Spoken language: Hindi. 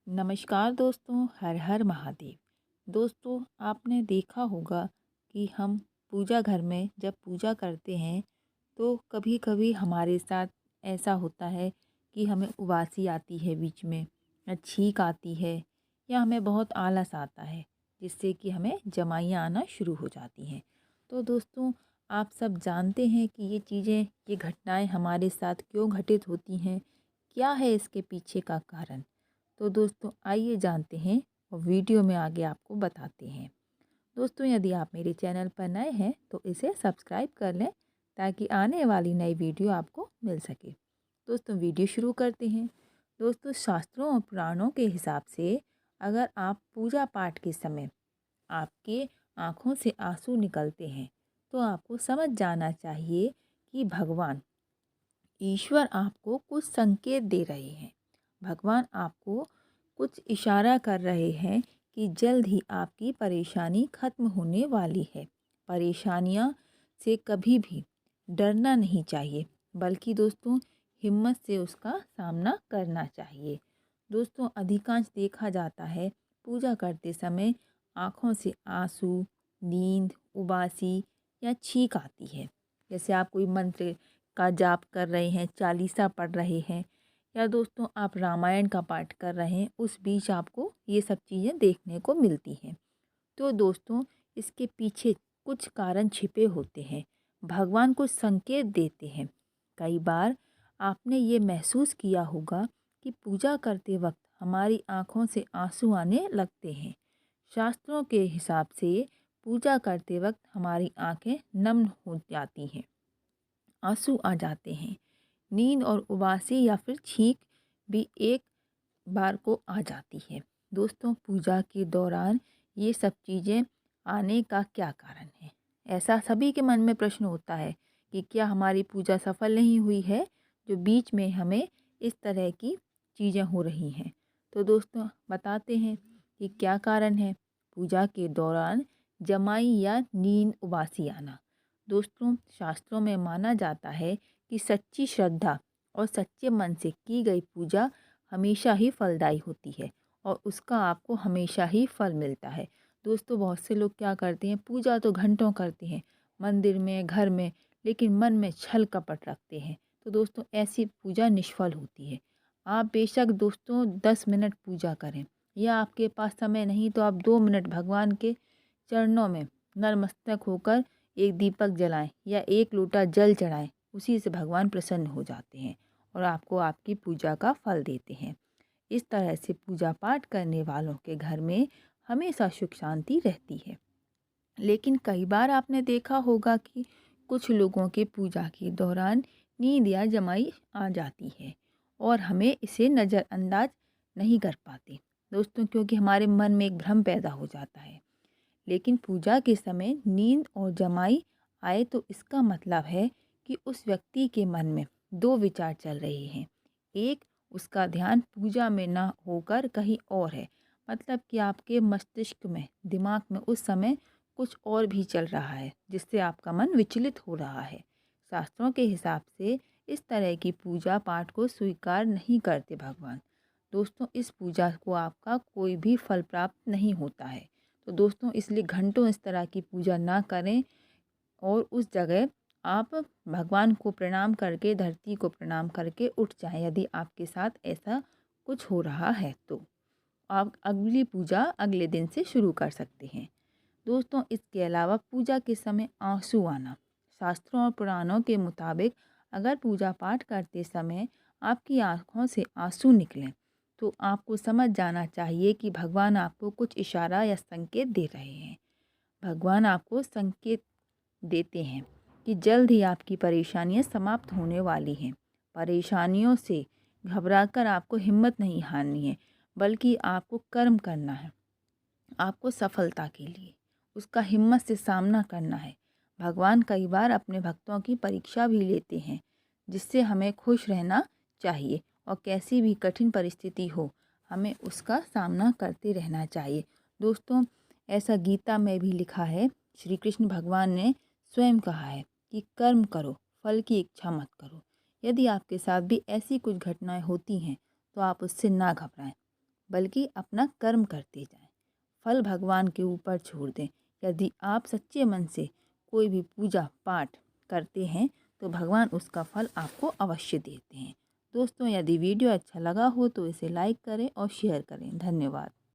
नमस्कार दोस्तों, हर हर महादेव। दोस्तों, आपने देखा होगा कि हम पूजा घर में जब पूजा करते हैं तो कभी कभी हमारे साथ ऐसा होता है कि हमें उबासी आती है, बीच में या छींक आती है, या हमें बहुत आलस आता है, जिससे कि हमें जमाइयाँ आना शुरू हो जाती हैं। तो दोस्तों, आप सब जानते हैं कि ये चीज़ें, ये घटनाएं हमारे साथ क्यों घटित होती हैं, क्या है इसके पीछे का कारण। तो दोस्तों, आइए जानते हैं और वीडियो में आगे आपको बताते हैं। दोस्तों, यदि आप मेरे चैनल पर नए हैं तो इसे सब्सक्राइब कर लें, ताकि आने वाली नई वीडियो आपको मिल सके। दोस्तों, वीडियो शुरू करते हैं। दोस्तों, शास्त्रों और पुराणों के हिसाब से अगर आप पूजा पाठ के समय आपके आँखों से आंसू निकलते हैं तो आपको समझ जाना चाहिए कि भगवान ईश्वर आपको कुछ संकेत दे रहे हैं। भगवान आपको कुछ इशारा कर रहे हैं कि जल्द ही आपकी परेशानी खत्म होने वाली है। परेशानियां से कभी भी डरना नहीं चाहिए, बल्कि दोस्तों हिम्मत से उसका सामना करना चाहिए। दोस्तों, अधिकांश देखा जाता है पूजा करते समय आँखों से आंसू, नींद, उबासी या छींक आती है। जैसे आप कोई मंत्र का जाप कर रहे हैं, चालीसा पढ़ रहे हैं, या दोस्तों आप रामायण का पाठ कर रहे हैं, उस बीच आपको ये सब चीज़ें देखने को मिलती हैं। तो दोस्तों, इसके पीछे कुछ कारण छिपे होते हैं। भगवान कुछ संकेत देते हैं। कई बार आपने ये महसूस किया होगा कि पूजा करते वक्त हमारी आँखों से आंसू आने लगते हैं। शास्त्रों के हिसाब से पूजा करते वक्त हमारी आँखें नम हो जाती हैं, आंसू आ जाते हैं, नींद और उबासी या फिर छींक भी एक बार को आ जाती है। दोस्तों, पूजा के दौरान ये सब चीज़ें आने का क्या कारण है? ऐसा सभी के मन में प्रश्न होता है कि क्या हमारी पूजा सफल नहीं हुई है, जो बीच में हमें इस तरह की चीज़ें हो रही हैं। तो दोस्तों, बताते हैं कि क्या कारण है पूजा के दौरान जमाई या नींद उबासी आना। दोस्तों, शास्त्रों में माना जाता है कि सच्ची श्रद्धा और सच्चे मन से की गई पूजा हमेशा ही फलदायी होती है और उसका आपको हमेशा ही फल मिलता है। दोस्तों, बहुत से लोग क्या करते हैं, पूजा तो घंटों करते हैं मंदिर में, घर में, लेकिन मन में छल कपट रखते हैं। तो दोस्तों, ऐसी पूजा निष्फल होती है। आप बेशक दोस्तों 10 मिनट पूजा करें, या आपके पास समय नहीं तो आप 2 मिनट भगवान के चरणों में नतमस्तक होकर एक दीपक जलाएं या एक लोटा जल चढ़ाएं। उसी से भगवान प्रसन्न हो जाते हैं और आपको आपकी पूजा का फल देते हैं। इस तरह से पूजा पाठ करने वालों के घर में हमेशा सुख शांति रहती है। लेकिन कई बार आपने देखा होगा कि कुछ लोगों के पूजा के दौरान नींद या जमाई आ जाती है और हमें इसे नज़रअंदाज नहीं कर पाते दोस्तों, क्योंकि हमारे मन में एक भ्रम पैदा हो जाता है। लेकिन पूजा के समय नींद और जमाई आए तो इसका मतलब है कि उस व्यक्ति के मन में दो विचार चल रहे हैं। एक, उसका ध्यान पूजा में ना होकर कहीं और है, मतलब कि आपके मस्तिष्क में, दिमाग में उस समय कुछ और भी चल रहा है, जिससे आपका मन विचलित हो रहा है। शास्त्रों के हिसाब से इस तरह की पूजा पाठ को स्वीकार नहीं करते भगवान। दोस्तों, इस पूजा को आपका कोई भी फल प्राप्त नहीं होता है। तो दोस्तों, इसलिए घंटों इस तरह की पूजा ना करें और उस जगह आप भगवान को प्रणाम करके, धरती को प्रणाम करके उठ जाएं। यदि आपके साथ ऐसा कुछ हो रहा है तो आप अगली पूजा अगले दिन से शुरू कर सकते हैं। दोस्तों, इसके अलावा पूजा के समय आंसू आना। शास्त्रों और पुराणों के मुताबिक अगर पूजा पाठ करते समय आपकी आंखों से आंसू निकलें तो आपको समझ जाना चाहिए कि भगवान आपको कुछ इशारा या संकेत दे रहे हैं। भगवान आपको संकेत देते हैं कि जल्द ही आपकी परेशानियां समाप्त होने वाली हैं। परेशानियों से घबराकर आपको हिम्मत नहीं हारनी है, बल्कि आपको कर्म करना है। आपको सफलता के लिए उसका हिम्मत से सामना करना है। भगवान कई बार अपने भक्तों की परीक्षा भी लेते हैं, जिससे हमें खुश रहना चाहिए और कैसी भी कठिन परिस्थिति हो, हमें उसका सामना करते रहना चाहिए। दोस्तों, ऐसा गीता में भी लिखा है, श्री कृष्ण भगवान ने स्वयं कहा है कि कर्म करो, फल की इच्छा मत करो। यदि आपके साथ भी ऐसी कुछ घटनाएं होती हैं तो आप उससे ना घबराएं। बल्कि अपना कर्म करते जाएं। फल भगवान के ऊपर छोड़ दें। यदि आप सच्चे मन से कोई भी पूजा पाठ करते हैं तो भगवान उसका फल आपको अवश्य देते हैं। दोस्तों, यदि वीडियो अच्छा लगा हो तो इसे लाइक करें और शेयर करें। धन्यवाद।